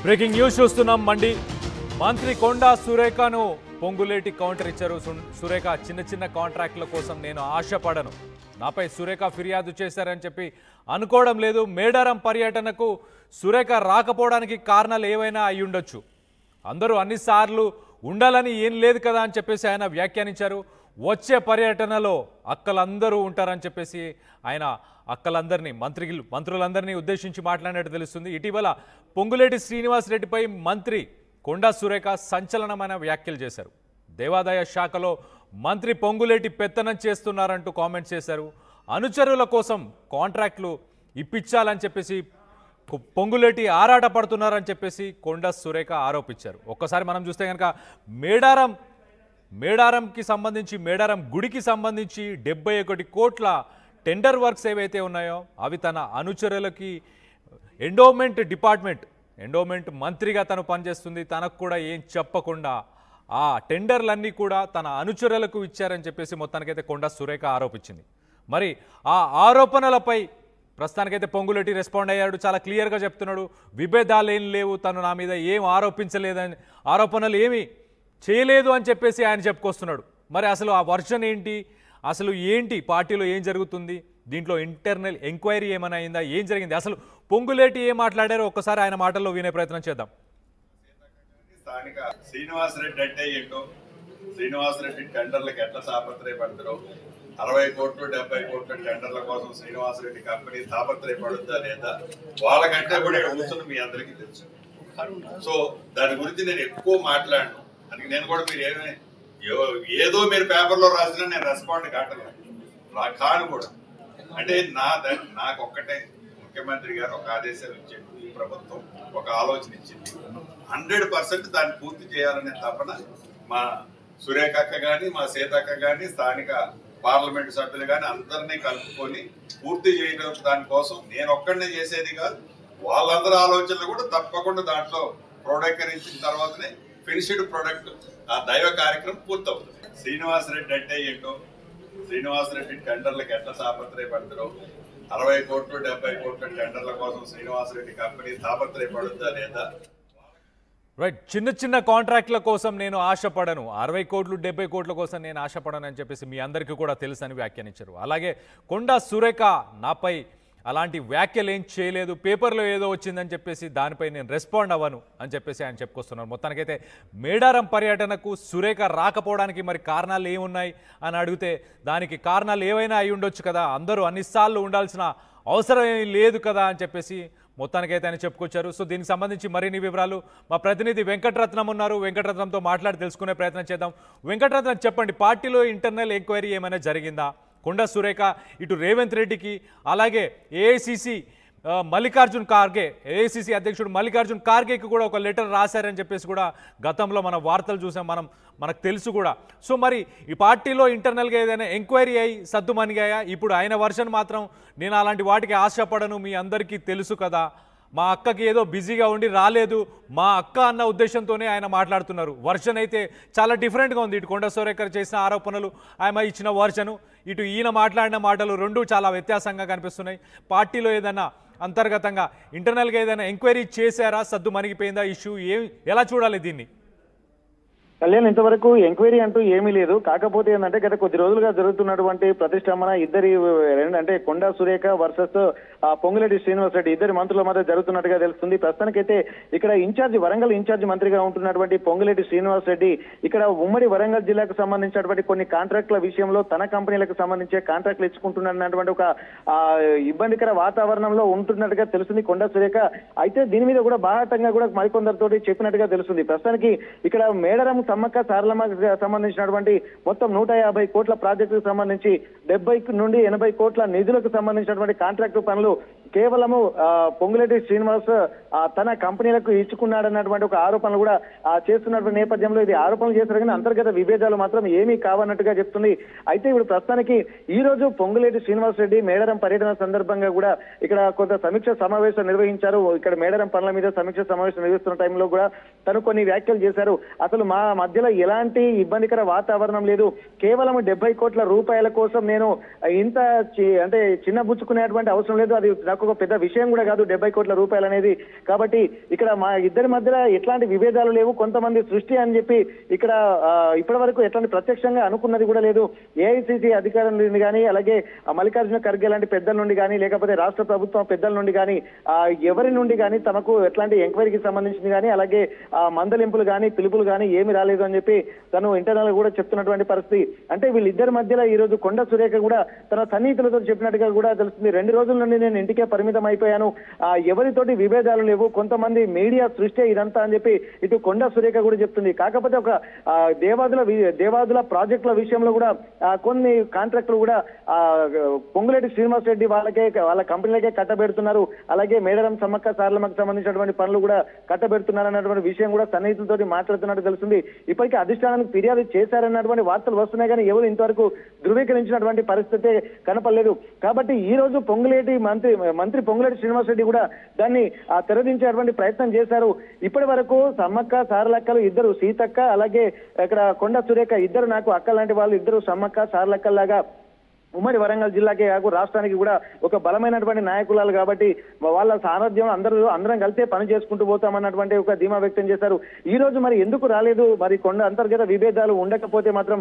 Breaking news చూస్తున్నాం మండి మంత్రి కొండా సురేఖను Ponguleti counter ఇచ్చారు. సురేఖ చిన్న కాంట్రాక్టుల కోసం నేను ఆశపడను, నాపై సురేఖ ఫిర్యాదు చేశారని చెప్పి అనుకోవడం లేదు. మేడారం పర్యటనకు సురేఖ రాకపోవడానికి కారణాలు ఏవైనా అయి ఉండొచ్చు, అందరూ అన్నిసార్లు ఉండాలని ఏం లేదు కదా అని చెప్పేసి ఆయన వ్యాఖ్యానించారు. వచ్చే పర్యటనలో అక్కలందరూ ఉంటారని చెప్పేసి ఆయన అక్కలందరినీ మంత్రులందరినీ ఉద్దేశించి మాట్లాడినట్టు తెలుస్తుంది. ఇటీవల పొంగులేటి శ్రీనివాస్ రెడ్డిపై మంత్రి కొండా సురేఖ సంచలనమైన వ్యాఖ్యలు చేశారు. దేవాదాయ శాఖలో మంత్రి పొంగులేటి పెత్తనం చేస్తున్నారంటూ కామెంట్స్ చేశారు. అనుచరుల కోసం కాంట్రాక్టులు ఇప్పించాలని చెప్పేసి పొంగులేటి ఆరాట పడుతున్నారని చెప్పేసి కొండా సురేఖ ఆరోపించారు. ఒక్కసారి మనం చూస్తే కనుక మేడారంకి సంబంధించి మేడారం గుడికి సంబంధించి 71 కోట్ల టెండర్ వర్క్స్ ఏవైతే ఉన్నాయో అవి తన అనుచరులకి ఎండోమెంట్ మంత్రిగా తను పనిచేస్తుంది. తనకు కూడా ఏం చెప్పకుండా ఆ టెండర్లన్నీ కూడా తన అనుచరులకు ఇచ్చారని చెప్పేసి మొత్తానికైతే కొండా సురేఖ ఆరోపించింది. మరి ఆ ఆరోపణలపై ప్రస్తుతానికైతే పొంగులేటి రెస్పాండ్ అయ్యాడు. చాలా క్లియర్గా చెప్తున్నాడు, విభేదాలు ఏం లేవు, తను నా మీద ఏం ఆరోపించలేదని, ఆరోపణలు ఏమి చేయలేదు అని చెప్పేసి ఆయన చెప్పుకొస్తున్నాడు. మరి అసలు ఆ వర్షన్ ఏంటి, అసలు ఏంటి పార్టీలో ఏం జరుగుతుంది, దీంట్లో ఇంటర్నల్ ఎంక్వైరీ ఏమైనా అయిందా, ఏం జరిగింది, అసలు పొంగులేటి ఏం మాట్లాడారో ఒక్కసారి ఆయన మాటల్లో వినే ప్రయత్నం చేద్దాం. స్థానిక శ్రీనివాస్ రెడ్డి అంటే ఏంటో, శ్రీనివాస్ రెడ్డి టెండర్లకు ఎట్లా తాపత్రయపడతారో, 60 కోట్లు 70 కోట్ల టెండర్ల కోసం శ్రీనివాస్ రెడ్డి కంపెనీ తాపత్రయపడుద్దా లేదా వాళ్ళకంటే కూడా కూర్చొని మీ అందరికీ తెలుసు. సో దాని గురించి నేను ఎక్కువ మాట్లాడను. అందుకే నేను కూడా మీరు ఏదో మీరు పేపర్లో రాసినా నేను రెస్పాండ్ కాను కూడా. అంటే నాకు ఒక్కటే, ముఖ్యమంత్రి గారు ఒక ఆదేశాలు ఇచ్చింది, ఈ ప్రభుత్వం ఒక ఆలోచన ఇచ్చింది, 100% దాన్ని పూర్తి చేయాలనే తపన మా సురేఖ అక్క కానీ మా సీతక్క కానీ స్థానిక పార్లమెంట్ సభ్యులు కానీ అందరినీ కలుపుకొని పూర్తి చేయడం దానికోసం నేను ఒక్కడనే చేసేది కాదు, వాళ్ళందరి ఆలోచనలు కూడా తప్పకుండా దాంట్లో ప్రోడక్టీకరించిన తర్వాతనే ఫినిష్డ్ ప్రొడక్ట్ ఆ దైవ కార్యక్రమం పూర్తవుతుంది. శ్రీనివాస్ రెడ్డి అంటే ఏంటో, శ్రీనివాస్ రెడ్డి టెండర్లకు ఎట్లా తాపత్రయపడతారో, 60 కోట్లు 70 కోట్ల టెండర్ల కోసం శ్రీనివాస్ రెడ్డి కంపెనీ తాపత్రయపడుద్దా లేదా. రైట్, చిన్న కాంట్రాక్టుల కోసం నేను ఆశపడను, 60 కోట్లు 70 కోట్ల కోసం నేను ఆశపడను అని చెప్పేసి మీ అందరికీ కూడా తెలుసని వ్యాఖ్యానించారు. అలాగే కొండా సురేఖ నాపై అలాంటి వ్యాఖ్యలు ఏం చేయలేదు, పేపర్లో ఏదో వచ్చిందని చెప్పేసి దానిపై నేను రెస్పాండ్ అవ్వను అని చెప్పేసి ఆయన చెప్పుకొస్తున్నారు. మొత్తానికైతే మేడారం పర్యటనకు సురేఖ రాకపోవడానికి మరి కారణాలు ఏమున్నాయి అని అడిగితే దానికి కారణాలు ఏవైనా అయి ఉండొచ్చు కదా, అందరూ అన్నిసార్లు ఉండాల్సిన అవసరం ఏమీ లేదు కదా అని చెప్పేసి మొత్తానికైతే ఆయన చెప్పుకొచ్చారు. సో దీనికి సంబంధించి మరిన్ని వివరాలు మా ప్రతినిధి వెంకటరత్నం ఉన్నారు, వెంకటరత్నంతో మాట్లాడి తెలుసుకునే ప్రయత్నం చేద్దాం. వెంకటరత్నం చెప్పండి, పార్టీలో ఇంటర్నల్ ఎంక్వైరీ ఏమైనా జరిగిందా? కొండా సురేఖ ఇటు రేవంత్ రెడ్డికి అలాగే ఏఐసిసి అధ్యక్షుడు మల్లికార్జున్ ఖార్గేకి కూడా ఒక లెటర్ రాశారని చెప్పేసి కూడా గతంలో మనం వార్తలు చూసాం, మనకు తెలుసు కూడా. సో మరి ఈ పార్టీలో ఇంటర్నల్గా ఏదైనా ఎంక్వైరీ అయ్యి సద్దుమణిగాయా? ఇప్పుడు ఆయన వర్షన్ మాత్రం నేను అలాంటి వాటికి ఆశపడను, మీ అందరికీ తెలుసు కదా, మా అక్కకి ఏదో బిజీగా ఉండి రాలేదు, మా అక్క అన్న ఉద్దేశంతోనే ఆయన మాట్లాడుతున్నారు. వర్షన్ అయితే చాలా డిఫరెంట్గా ఉంది. ఇటు కొండా సురేఖ చేసిన ఆరోపణలు, ఆమె ఇచ్చిన వర్షను, ఇటు ఈయన మాట్లాడిన మాటలు రెండూ చాలా వ్యత్యాసంగా కనిపిస్తున్నాయి. పార్టీలో ఏదైనా అంతర్గతంగా ఇంటర్నల్గా ఏదైనా ఎంక్వైరీ చేశారా? సద్దు మణిగిపోయిందా ఇష్యూ? ఎలా చూడాలి దీన్ని? కళ్యాణ్, ఇంతవరకు ఎంక్వైరీ అంటూ ఏమీ లేదు. కాకపోతే ఏంటంటే గత కొద్ది రోజులుగా జరుగుతున్నటువంటి ప్రతిష్టంభన అంటే కొండా సురేఖ వర్సెస్ పొంగులేటి శ్రీనివాస్ రెడ్డి ఇద్దరి మంత్రుల మధ్య జరుగుతున్నట్టుగా తెలుస్తుంది. ప్రస్తుతానికైతే ఇక్కడ వరంగల్ ఇన్ఛార్జి మంత్రిగా ఉంటున్నటువంటి పొంగులేటి శ్రీనివాస్ రెడ్డి ఇక్కడ ఉమ్మడి వరంగల్ జిల్లాకు సంబంధించినటువంటి కొన్ని కాంట్రాక్టుల విషయంలో తన కంపెనీలకు సంబంధించే కాంట్రాక్టులు ఇచ్చుకుంటున్నటువంటి ఒక ఇబ్బందికర వాతావరణంలో ఉంటున్నట్టుగా తెలుస్తుంది కొండా సురేఖ. అయితే దీని మీద కూడా బాహాటంగా కూడా మరికొందరితో చెప్పినట్టుగా తెలుస్తుంది. ప్రస్తుతానికి ఇక్కడ మేడారం సమ్మక్క సారలమ్మకు సంబంధించినటువంటి మొత్తం 150 కోట్ల ప్రాజెక్టుకు సంబంధించి 70 నుండి 80 కోట్ల నిధులకు సంబంధించినటువంటి కాంట్రాక్టు పనులు కేవలము పొంగులేటి శ్రీనివాస్ తన కంపెనీలకు ఇచ్చుకున్నాడన్నటువంటి ఒక ఆరోపణలు కూడా చేస్తున్నటువంటి నేపథ్యంలో ఇది ఆరోపణలు చేశారు కానీ అంతర్గత విభేదాలు మాత్రం ఏమీ కావన్నట్టుగా చెప్తుంది. అయితే ఇప్పుడు ప్రస్తుతానికి ఈ రోజు పొంగులేటి శ్రీనివాస్ రెడ్డి మేడారం పర్యటన సందర్భంగా కూడా ఇక్కడ కొంత సమీక్ష సమావేశం నిర్వహించారు. ఇక్కడ మేడారం పనుల మీద సమీక్ష సమావేశం నిర్వహిస్తున్న టైంలో కూడా తను కొన్ని వ్యాఖ్యలు చేశారు. అసలు మా మధ్యలో ఎలాంటి ఇబ్బందికర వాతావరణం లేదు, కేవలం 70 కోట్ల రూపాయల కోసం నేను ఇంత అంటే చిన్నబుచ్చుకునేటువంటి అవసరం లేదు, అది నాకు వాళ్ళకు ఒక పెద్ద విషయం కూడా కాదు 70 కోట్ల రూపాయలు అనేది. కాబట్టి ఇక్కడ మా ఇద్దరి మధ్యలో ఎట్లాంటి విభేదాలు లేవు. కొంతమంది సృష్టి అని చెప్పి ఇక్కడ ఇప్పటి వరకు ఎట్లాంటి ప్రత్యక్షంగా అనుకున్నది కూడా లేదు. ఏఐసిసి అధికారుల నుండి కానీ, అలాగే మల్లికార్జున ఖర్గే లాంటి పెద్దల నుండి కానీ, లేకపోతే రాష్ట్ర ప్రభుత్వం పెద్దల నుండి కానీ, ఎవరి నుండి కానీ తమకు ఎట్లాంటి ఎంక్వైరీకి సంబంధించింది కానీ, అలాగే మందలింపులు కానీ పిలుపులు కానీ ఏమి రాలేదు అని చెప్పి తను ఇంటర్నల్ కూడా చెప్తున్నటువంటి పరిస్థితి. అంటే వీళ్ళిద్దరి మధ్యలో ఈ రోజు కొండా సురేఖ కూడా తన సన్నిహితులతో చెప్పినట్టుగా కూడా తెలుస్తుంది. 2 రోజుల నుండి నేను ఇంటికే పరిమితం అయిపోయాను, ఎవరితోటి విభేదాలు లేవు, కొంతమంది మీడియా సృష్టి ఇదంతా అని చెప్పి ఇటు కొండా సురేఖ కూడా చెప్తుంది. కాకపోతే ఒక దేవాదుల ప్రాజెక్టుల విషయంలో కూడా కొన్ని కాంట్రాక్టులు కూడా పొంగులేటి శ్రీనివాస్ రెడ్డి వాళ్ళ కంపెనీలకే కట్టబెడుతున్నారు, అలాగే మేడారం సమ్మక్క సారలమ్మకు సంబంధించినటువంటి పనులు కూడా కట్టబెడుతున్నారు అన్నటువంటి విషయం కూడా సన్నిహితులతో మాట్లాడుతున్నట్టు తెలుస్తుంది. ఇప్పటికీ అధిష్టానానికి ఫిర్యాదు చేశారన్నటువంటి వార్తలు వస్తున్నాయి కానీ ఎవరు ఇంతవరకు ధృవీకరించినటువంటి పరిస్థితి కనపడలేదు. కాబట్టి ఈ రోజు మంత్రి పొంగులేటి శ్రీనివాస్ రెడ్డి కూడా దాన్ని తెరదించేటువంటి ప్రయత్నం చేశారు. ఇప్పటి వరకు సమ్మక్క సారలక్కలు ఇద్దరు, సీతక్క అలాగే ఇక్కడ కొండా సురేఖ ఇద్దరు నాకు అక్క లాంటి వాళ్ళు, ఇద్దరు సమ్మక్క సారలక్కల్లాగా ఉమ్మడి వరంగల్ జిల్లాకే కాకు రాష్ట్రానికి కూడా ఒక బలమైనటువంటి నాయకులాలు. కాబట్టి వాళ్ళ సారథ్యం అందరం కలిసే పని చేసుకుంటూ పోతామన్నటువంటి ఒక ధీమా వ్యక్తం చేశారు. ఈ రోజు మరి ఎందుకు రాలేదు? మరి కొండ అంతర్గత విభేదాలు ఉండకపోతే మాత్రం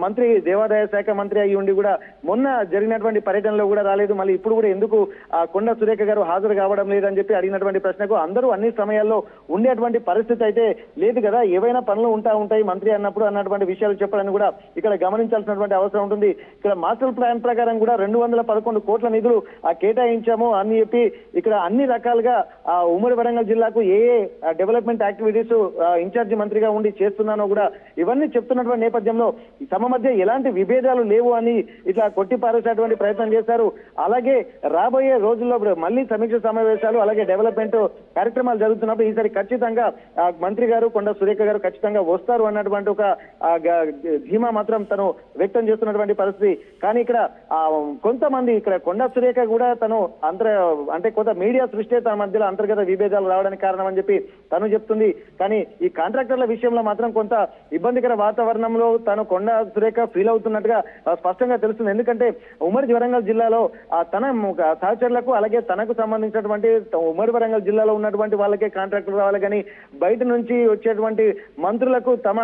మంత్రి దేవాదాయ శాఖ మంత్రి అయి ఉండి కూడా మొన్న జరిగినటువంటి పర్యటనలో కూడా రాలేదు, మళ్ళీ ఇప్పుడు కూడా ఎందుకు కొండా సురేఖ గారు హాజరు కావడం లేదని చెప్పి అడిగినటువంటి ప్రశ్నకు అందరూ అన్ని సమయాల్లో ఉండేటువంటి పరిస్థితి అయితే లేదు కదా, ఏవైనా పనులు ఉంటాయి మంత్రి అన్నప్పుడు అన్నటువంటి విషయాలు చెప్పాలని కూడా ఇక్కడ గమనించాల్సినటువంటి అవసరం ఉంటుంది. ఇక్కడ మాస్టర్ ప్లాన్ ప్రకారం కూడా 211 కోట్ల నిధులు కేటాయించాము అని చెప్పి ఇక్కడ అన్ని రకాలుగా ఉమ్మడి వరంగల్ జిల్లాకు ఏ డెవలప్మెంట్ యాక్టివిటీస్ ఇన్ఛార్జి మంత్రిగా ఉండి చేస్తున్నానో కూడా ఇవన్నీ చెప్తున్నటువంటి నేపథ్యంలో తమ మధ్య ఎలాంటి విభేదాలు లేవు అని ఇట్లా కొట్టిపారేసేటువంటి ప్రయత్నం చేశారు. అలాగే రాబోయే రోజుల్లో మళ్ళీ సమీక్ష సమావేశాలు అలాగే డెవలప్మెంట్ కార్యక్రమాలు జరుగుతున్నప్పుడు ఈసారి ఖచ్చితంగా మంత్రి గారు కొండా సురేఖ గారు ఖచ్చితంగా వస్తారు అన్నటువంటి ఒక ధీమా మాత్రం తను వ్యక్తం చేస్తున్నటువంటి పరిస్థితి. కానీ ఇక్కడ కొంతమంది ఇక్కడ కొండా సురేఖ కూడా తను అంటే కొంత మీడియా సృష్టి తన మధ్యలో అంతర్గత విభేదాలు రావడానికి కారణం అని చెప్పి తను చెప్తుంది. కానీ ఈ కాంట్రాక్టర్ల విషయంలో మాత్రం కొంత ఇబ్బందికర వాతావరణంలో తను కొండా సురేఖ ఫీల్ అవుతున్నట్టుగా స్పష్టంగా తెలుస్తుంది. ఎందుకంటే ఉమ్మడి వరంగల్ జిల్లాలో తన సహచరులకు అలాగే తనకు సంబంధించినటువంటి ఉమ్మడి వరంగల్ జిల్లాలో ఉన్నటువంటి వాళ్ళకే కాంట్రాక్టులు రావాలి, కానీ బయట నుంచి వచ్చేటువంటి మంత్రులకు తమ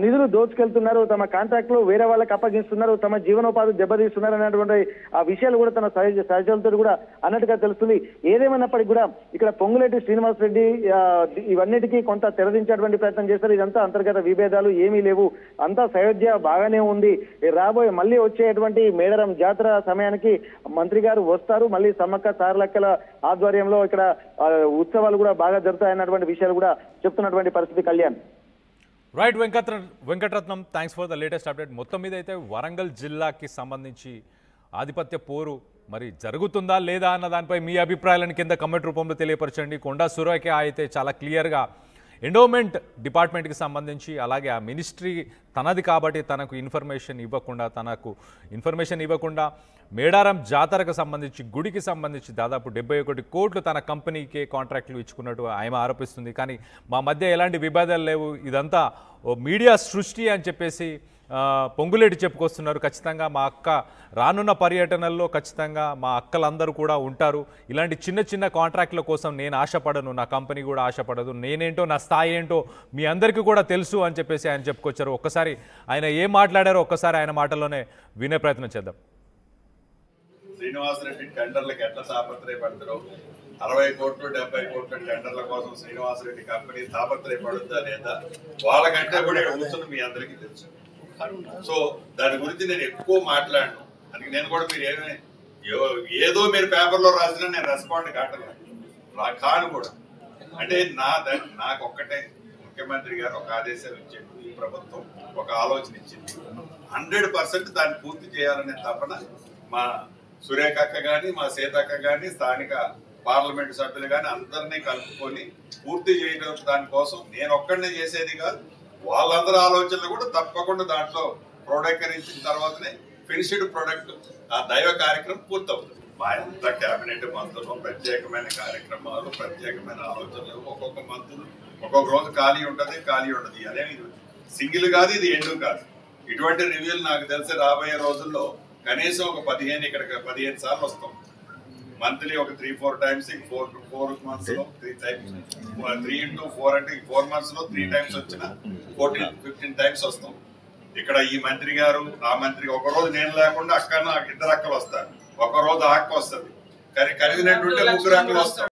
నిధులు దోచుకెళ్తున్నారు, తమ కాంట్రాక్టులు వేరే వాళ్ళకి అప్పగిస్తున్నారు, తమ జీవనోపాధి దెబ్బతీస్తున్నారు అనేటువంటి ఆ విషయాలు కూడా తన సహచరులతో కూడా అన్నట్టుగా తెలుస్తుంది. ఏదేమైనప్పటికీ కూడా ఇక్కడ పొంగులేటి శ్రీనివాస్ రెడ్డి ఇవన్నిటికీ కొంత తెరదించేటువంటి ప్రయత్నం చేస్తారు. ఇదంతా అంతర్గత విభేదాలు ఏమీ లేవు, అంతా సయోధ్య బాగానే ఉంది, మళ్ళీ వచ్చేటువంటి మేడారం జాతర సమయానికి మంత్రి గారు వస్తారు, మళ్ళీ సమ్మక్క సారలక్కల ఆధ్వర్యంలో ఇక్కడ ఉత్సవాలు కూడా బాగా జరుగుతాయన్నటువంటి విషయాలు కూడా చెప్తున్నటువంటి పరిస్థితి. Kalyan. Right Venkataratnam, thanks for the latest update. మొత్తం మీద అయితే వరంగల్ జిల్లాకి సంబంధించి ఆధిపత్య పోరు మరి జరుగుతుందా లేదా అన్న దానిపై మీ అభిప్రాయాలను కింద కమెంట్ రూపంలో తెలియపరచండి. కొండా సురేఖ అయితే చాలా క్లియర్గా ఎండోమెంట్ డిపార్ట్మెంట్కి సంబంధించి అలాగే ఆ మినిస్ట్రీ తనది కాబట్టి తనకు ఇన్ఫర్మేషన్ ఇవ్వకుండా మేడారం జాతరకు సంబంధించి గుడికి సంబంధించి దాదాపు 71 కోట్లు తన కంపెనీకే కాంట్రాక్టులు ఇచ్చుకున్నట్టు ఆమె ఆరోపిస్తుంది. కానీ మా మధ్య ఎలాంటి విభేదాలు లేవు, ఇదంతా మీడియా సృష్టి అని చెప్పేసి పొంగులేటి చెప్పుకొస్తున్నారు. ఖచ్చితంగా మా అక్క రానున్న పర్యటనల్లో ఖచ్చితంగా మా అక్కలందరూ కూడా ఉంటారు. ఇలాంటి చిన్న చిన్న కాంట్రాక్టుల కోసం నేను ఆశపడను, నా కంపెనీ కూడా ఆశపడదు, నేనేంటో నా స్థాయి ఏంటో మీ అందరికీ కూడా తెలుసు అని చెప్పేసి ఆయన చెప్పుకొచ్చారు. ఒక్కసారి ఆయన ఏం మాట్లాడారో ఒక్కసారి ఆయన మాటల్లోనే వినే ప్రయత్నం చేద్దాం. శ్రీనివాసరెడ్డి టెండర్లకు ఎట్లా తాపత్రయపడతారో 60 కోట్లు 70 కోట్ల టెండర్ల కోసం శ్రీనివాసరెడ్డి కంపెనీ తాపత్రయపడుద్దా లేదా వాళ్ళకంటే కూడా కూర్చొని మీ అందరికీ తెలుసు. సో దాని గురించి నేను ఎక్కువ మాట్లాడను. అందుకే నేను కూడా మీరు ఏదో మీరు పేపర్లో రాసినా నేను రెస్పాండ్ కాను కూడా. అంటే నాకు ఒక్కటే ముఖ్యమంత్రి గారు ఒక ఆదేశాలు ఇచ్చారు, ఈ ప్రభుత్వం ఒక ఆలోచన ఇచ్చింది, 100% దాన్ని పూర్తి చేయాలనే తపన మా సురేఖ అక్క కానీ మా సీతక్క కానీ స్థానిక పార్లమెంట్ సభ్యులు కానీ అందరినీ కలుపుకొని పూర్తి చేయడం దానికోసం నేను ఒక్కడనే చేసేది కాదు, వాళ్ళందరి ఆలోచనలు కూడా తప్పకుండా దాంట్లో ప్రోడక్టీకరించిన తర్వాతనే ఫినిష్డ్ ప్రొడక్ట్ ఆ దైవ కార్యక్రమం పూర్తవుతుంది. మా ఎంత కేబినెట్ మంత్రులు ప్రత్యేకమైన కార్యక్రమాలు ప్రత్యేకమైన ఆలోచనలు ఒక్కొక్క మంత్రులు ఒక్కొక్క రోజు ఖాళీ ఉండదు. అదేమి సింగిల్ కాదు, ఇది ఎండు కాదు. ఇటువంటి రివ్యూలు నాకు తెలిసి రాబోయే రోజుల్లో కనీసం ఒక 15 సార్లు వస్తాం. మంత్లీ ఒక 3-4 టైమ్స్ 4 months లో 3 టైమ్స్ 3 into 4 అంటే 4 months లో 3 టైమ్స్ వచ్చిన 14-15 టైమ్స్ వస్తాం. ఇక్కడ ఈ మంత్రి గారు ఆ మంత్రి ఒక రోజు నేను లేకుండా అక్క ఇద్దరు అక్కలు వస్తారు, ఒక రోజు ఆ అక్క వస్తుంది, కానీ కలిగినటువంటి 3 అక్కలు వస్తారు.